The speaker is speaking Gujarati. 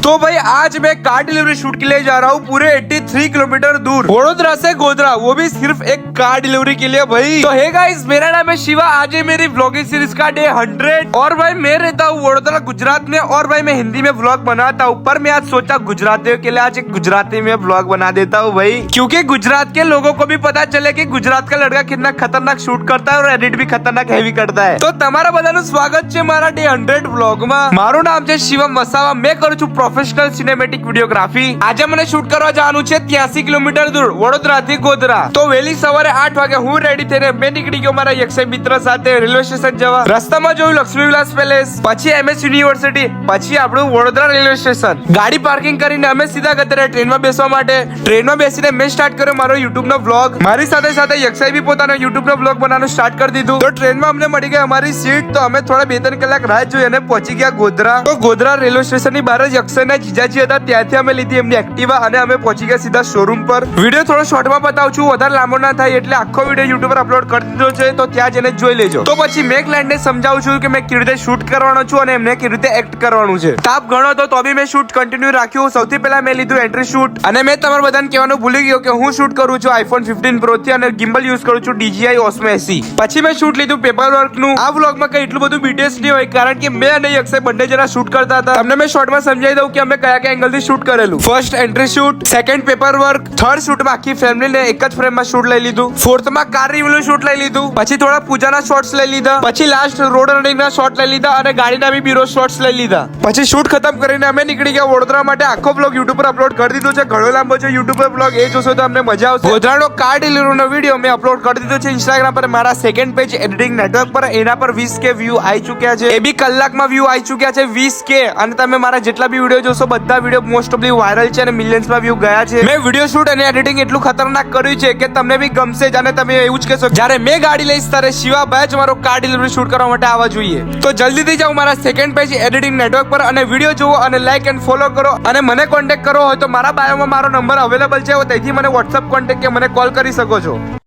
तो भाई आज मैं कार डिलीवरी शूट के लिए जा रहा हूँ पूरे 83 किलोमीटर दूर वडोदरा से गोधरा, वो भी सिर्फ एक कार डिलीवरी के लिए भाई। तो हे गाइस, मेरा नाम है शिवा। आज है मेरी व्लॉगिंग सीरीज का डे 100 और भाई मैं रहता हूँ वडोदरा गुजरात में और भाई मैं हिंदी में व्लॉग बनाता हूँ, पर मैं आज सोचा गुजरातियों के लिए आज एक गुजराती में व्लॉग बना देता हूँ भाई, क्योंकि गुजरात के लोगों को भी पता चले कि गुजरात का लड़का कितना खतरनाक शूट करता है और एडिट भी खतरनाक हेवी करता है। तो તમારા બધાનું સ્વાગત છે મારા ડે 100 વ્લોગમાં। મારું નામ છે શિવમ વસાવા, મેં કરું છું પ્રોફેશનલ સિનેમેટિક વિડીયોગ્રાફી। આજે મને શૂટ કરવા જવાનું છે 83 કિલોમીટર દૂર વડોદરાથી ગોધરા। તો વહેલી સવારે 8 વાગે હું રેડી થઈને મેં નીકળી ગયો મારા યક્ષય મિત્ર સાથે રેલવે સ્ટેશન જવા। રસ્તામાં જોયું લક્ષ્મી વિલાસ પેલેસ, પછી MS યુનિવર્સિટી, પછી આપણું વડોદરા રેલવે સ્ટેશન। ગાડી પાર્કિંગ કરીને અમે સીધા ગયા ટ્રેનમાં બેસવા માટે। ટ્રેનમાં બેસીને મેં સ્ટાર્ટ કર્યો મારો યુટ્યુબ નો વ્લોગ। મારી સાથે સાથે યક્ષય બી પોતાનો યુટ્યુબ નો વ્લોગ બનાવવાનું સ્ટાર્ટ કરી દીધું। તો ટ્રેનમાં અમને મળી ગઈ અમારી સીટ, તો અમે થોડા 2-3 કલાક રાહ જોઈ અને પહોંચી ગયા ગોધરા। તો ગોધરા રેલવે સ્ટેશન ની બહાર જ અક્ષયના જીજાજી હતા, ત્યાંથી અમે લીધી એમની એક્ટિવા અને અમે પહોંચી ગયા સીધા શોરૂમ પર। વિડીયો થોડો શોર્ટમાં બતાવું છું, વધારે લાંબો ના થાય એટલે આખો વિડીયો યુટ્યુબ પર અપલોડ કરી દીધો છે, તો ત્યાં જઈને જોઈ લેજો। તો પછી મેં ક્લાયન્ટને સમજાવું છું કે મેં કેવી રીતે શૂટ કરવાનો છું અને એમને કેવી રીતે એક્ટ કરવાનું છે। તાપ ઘણો હતો તો બી મેં શૂટ કન્ટિન્યુ રાખ્યું। સૌથી પહેલા મેં લીધું એન્ટ્રી શૂટ, અને મેં તમારા બધાને કહેવાનું ભૂલી ગયો કે હું શૂટ કરું છું iPhone 15 Pro થી અને ગિમ્બલ યુઝ કરું છું DJI Osmo SE। પછી મેં શૂટ લીધું પેપર વર્ક નું। આ વ્લોગમાં કઈ એટલું બધું ડિટેલ્સ નહીં હોય, કારણ કે મેં અને અક્ષય બંને જણા શૂટ કરતા હતા। તમને મેં શોર્ટમાં સમજાવી દઉં કે અમે કયા કયા એંગલથી શૂટ કરેલું। First entry shoot, second paper work, third શૂટમાં આખી ફેમિલીને એક જ ફ્રેમમાં શૂટ લઈ લીધું, ફોર્થમાં કાર રિવ્યુ શૂટ લઈ લીધું, પછી થોડા પૂજાના શોટ્સ લઈ લીધા, પછી લાસ્ટ રોડ રનિંગના શોટ લઈ લીધા અને ગાડીના બી બીરો શોટ્સ લઈ લીધા। પછી શૂટ ખતમ કરીને અમે નીકળી ગયા વડોદરા માટે। આખો બ્લોગ યુટ્યુબ પર અપલોડ કરી દીધો છે, ઘણો લાંબો છે યુટ્યુબ પર બ્લોગ, એ જોશો તો અમને મજા આવશે। ગોધરાનો કાર ડિલિવરીનો વિડીયો મેં અપલોડ કરી દીધો છે ઇન્સ્ટાગ્રામ પર મારા સેકન્ડ પેજ એડિટિંગ નેટવર્ક પર। એના પર 20K વ્યૂ આવી ચૂક્યા છે, એ બી કલાકમાં વ્યૂ આવી ચૂક્યા છે 20K। અને તમે મારા જેટલા બી વિડીયો જોશો બધા વિડીયો મોસ્ટ ઓફલી વાયરલ છે અને મિલિયન્સમાં વ્યૂ ગયા છે। મેં વિડીયો શૂટ અને એડિટિંગ એટલું ખતરનાક કર્યું છે કે તમને બી ગમશે જ, અને તમે એવું જ કહેશો જ્યારે મેં ગાડી લઈશ ત્યારે શિવાભાઈ જ મારો કાર ડિલિવરી શૂટ કરવા માટે આવવા જોઈએ। તો જલ્દીથી જાઓ મારા સેકન્ડ પેજ એડિટિંગ નેટવર્ક પર અને વિડીયો જુઓ અને લાઈક એન્ડ ફોલો કરો, અને મને કોન્ટેક્ટ કરવો હોય તો મારા બાયોમાં મારો નંબર અવેલેબલ છે, તેથી મને WhatsApp કોન્ટેક્ટ કે મને કોલ કરી શકો છો।